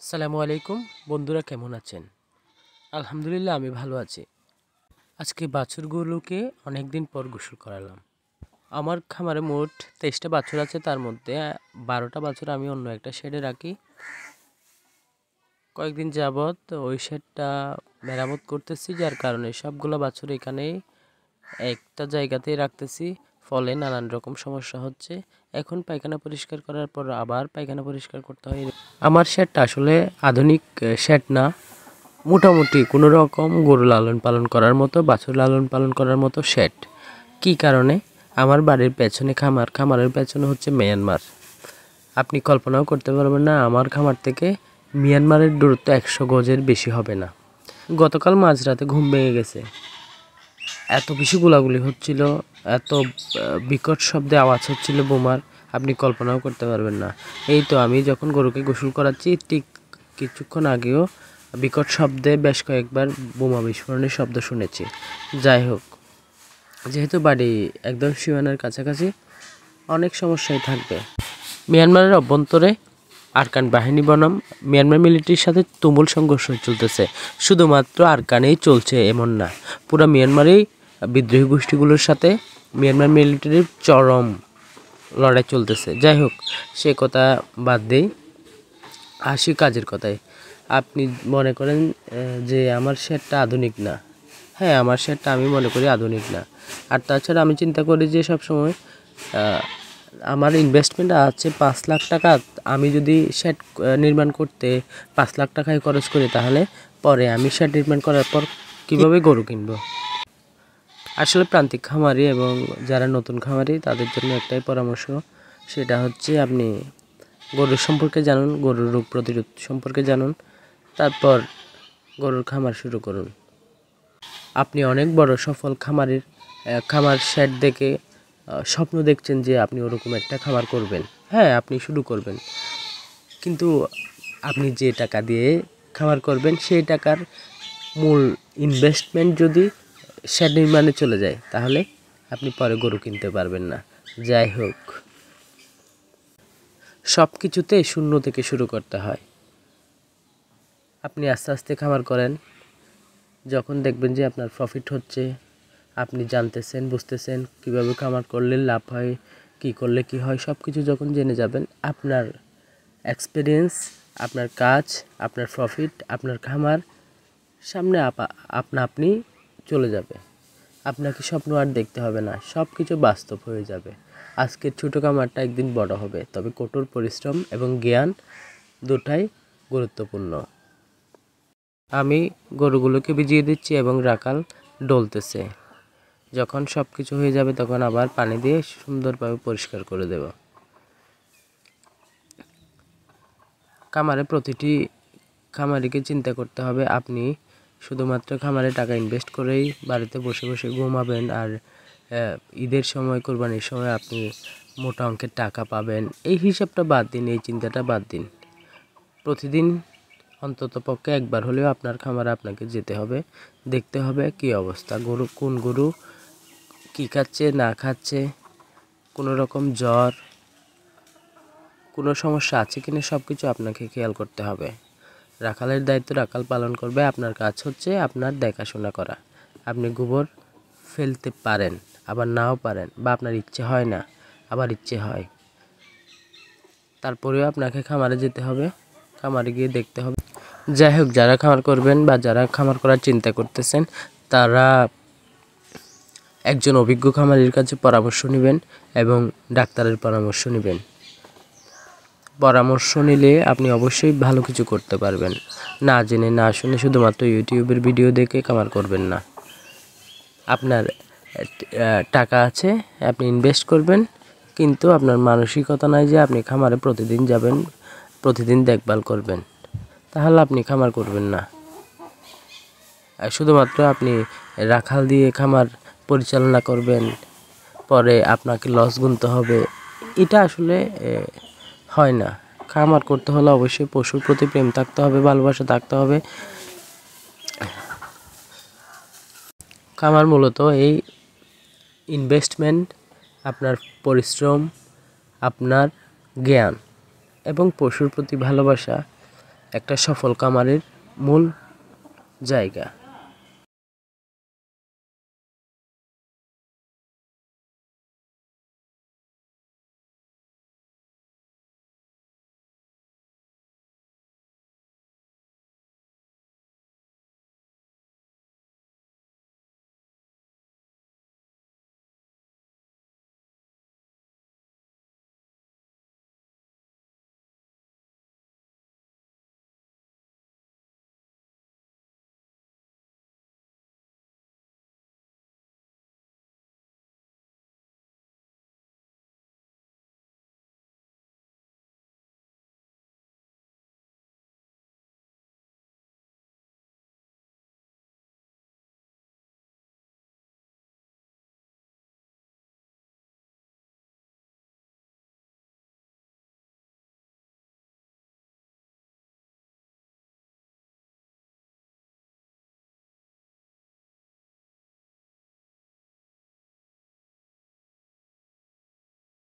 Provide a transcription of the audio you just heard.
আসসালামু আলাইকুম বন্ধুরা, কেমন আছেন? আলহামদুলিল্লাহ, আমি ভালো আছি। আজকে বাছুরগুলোকে অনেকদিন পর গোসল করালাম। আমার খামারে মোট 23টা বাছুর আছে, তার মধ্যে 12টা বাছুর আমি অন্য একটা শেডে রাখি। কয়েকদিন যাবৎ ওই শেডটা মেরামত করতেছি, যার কারণে সবগুলো বাছুর এখানে একটা জায়গাতেই রাখতেছি, ফলে নানান রকম সমস্যা হচ্ছে। এখন পায়খানা পরিষ্কার করার পর আবার পায়খানা পরিষ্কার করতে হয়। আমার শেডটা আসলে আধুনিক শেড না, মোটামুটি কোনো রকম গরু লালন পালন করার মতো, বাছুর লালন পালন করার মতো শেড। কী কারণে? আমার বাড়ির পেছনে খামারের পেছনে হচ্ছে মিয়ানমার। আপনি কল্পনাও করতে পারবেন না, আমার খামার থেকে মিয়ানমারের দূরত্ব 100 গজের বেশি হবে না। গতকাল মাঝরাতে ঘুম ভেঙে গেছে, এত বেশি গোলাগুলি হচ্ছিল, এত বিকট শব্দে আওয়াজ হচ্ছিল বোমার, আপনি কল্পনাও করতে পারবেন না। এই তো আমি যখন গরুকে গোসল করাচ্ছি ঠিক কিছুক্ষণ আগেও বিকট শব্দে বেশ কয়েকবার বোমা বিস্ফোরণের শব্দ শুনেছি। যাই হোক, যেহেতু বাড়ি একদম সীমানার কাছাকাছি, অনেক সমস্যাই থাকবে। মিয়ানমারের অভ্যন্তরে আরকান বাহিনী বনাম মিয়ানমার মিলিটারির সাথে তুমুল সংঘর্ষ চলতেছে। শুধুমাত্র আরকানেই চলছে এমন না, পুরো মিয়ানমারেই বিদ্রোহী গোষ্ঠীগুলোর সাথে মিয়ানমার মিলিটারির চরম লড়াই চলতেছে। যাই হোক, সে কথা বাদ দেই, আসি কাজের কথায়। আপনি মনে করেন যে আমার শেডটা আধুনিক না। হ্যাঁ, আমার শেডটা আমি মনে করি আধুনিক না। আর তাছাড়া আমি চিন্তা করি যে সবসময় আমার ইনভেস্টমেন্ট আছে 5 লাখ টাকা। আমি যদি শেড নির্মাণ করতে 5 লাখ টাকায় খরচ করি, তাহলে পরে আমি শেড নির্মাণ করার পর কীভাবে গরু কিনবো? আসলে প্রান্তিক খামারি এবং যারা নতুন খামারি তাদের জন্য একটাই পরামর্শ, সেটা হচ্ছে আপনি গরুর সম্পর্কে জানুন, গরুর রোগ প্রতিরোধ সম্পর্কে জানুন, তারপর গরুর খামার শুরু করুন। আপনি অনেক বড় সফল খামার শেড দেখে স্বপ্ন দেখছেন যে আপনি ওরকম একটা খামার করবেন। হ্যাঁ, আপনি শুরু করবেন, কিন্তু আপনি যে টাকা দিয়ে খামার করবেন সেই টাকার মূল ইনভেস্টমেন্ট যদি শেড নির্মাণে চলে যায়, তাহলে আপনি পরে গরু কিনতে পারবেন না। যাই হোক, সব কিছুতে শূন্য থেকে শুরু করতে হয়। আপনি আস্তে আস্তে খামার করেন, যখন দেখবেন যে আপনার প্রফিট হচ্ছে, আপনি জানতেছেন, বুঝতেছেন কীভাবে খামার করলে লাভ হয়, কী করলে কী হয়, সব কিছু যখন জেনে যাবেন, আপনার এক্সপিরিয়েন্স, আপনার কাজ, আপনার প্রফিট, আপনার খামার সামনে আপনি চলে যাবে। আপনাকে স্বপ্ন আর দেখতে হবে না, সব কিছু বাস্তব হয়ে যাবে। আজকের ছোটো খামারটা একদিন বড় হবে, তবে কঠোর পরিশ্রম এবং জ্ঞান দুটাই গুরুত্বপূর্ণ। আমি গরুগুলোকে ভিজিয়ে দিচ্ছি এবং রাখাল ডলতেছে। যখন সব কিছু হয়ে যাবে তখন আবার পানি দিয়ে সুন্দরভাবে পরিষ্কার করে দেব। প্রতিটি খামারিকে চিন্তা করতে হবে, আপনি শুধুমাত্র খামারে টাকা ইনভেস্ট করেই বাড়িতে বসে বসে ঘুমাবেন, আর ঈদের সময়, কোরবানির সময় আপনি মোটা অঙ্কের টাকা পাবেন, এই হিসাবটা বাদ দিন, এই চিন্তাটা বাদ দিন। প্রতিদিন অন্তত পক্ষে একবার হলেও আপনার খামারে আপনাকে যেতে হবে, দেখতে হবে কী অবস্থা, কোন গরু কী খাচ্ছে না খাচ্ছে, কোনো রকম জ্বর, কোনো সমস্যা আছে কিনা, সব কিছু আপনাকে খেয়াল করতে হবে। রাখালের দায়িত্ব রাখাল পালন করবে, আপনার কাজ হচ্ছে আপনার দেখাশোনা করা। আপনি গোবর ফেলতে পারেন, আবার নাও পারেন, বা আপনার ইচ্ছে হয় না, আবার ইচ্ছে হয়, তারপরেও আপনাকে খামারে যেতে হবে, খামারে গিয়ে দেখতে হবে। যাই হোক, যারা খামার করবেন বা যারা খামার করার চিন্তা করতেছেন, তারা একজন অভিজ্ঞ খামারির কাছে পরামর্শ নেবেন এবং ডাক্তারের পরামর্শ নেবেন। পরামর্শ নিলে আপনি অবশ্যই ভালো কিছু করতে পারবেন। না জেনে না শুনে শুধুমাত্র ইউটিউবের ভিডিও দেখে খামার করবেন না। আপনার টাকা আছে, আপনি ইনভেস্ট করবেন, কিন্তু আপনার মানসিকতা নাই যে আপনি খামারে প্রতিদিন যাবেন, প্রতিদিন দেখভাল করবেন, তাহলে আপনি খামার করবেন না। শুধুমাত্র আপনি রাখাল দিয়ে খামার পরিচালনা করবেন, পরে আপনাকে লস গুনতে হবে, এটা আসলে হয় না। খামার করতে হলে অবশ্যই পশুর প্রতি প্রেম থাকতে হবে, ভালোবাসা থাকতে হবে। খামার মূলত এই ইনভেস্টমেন্ট, আপনার পরিশ্রম, আপনার জ্ঞান এবং পশুর প্রতি ভালোবাসা একটা সফল খামারের মূল জায়গা।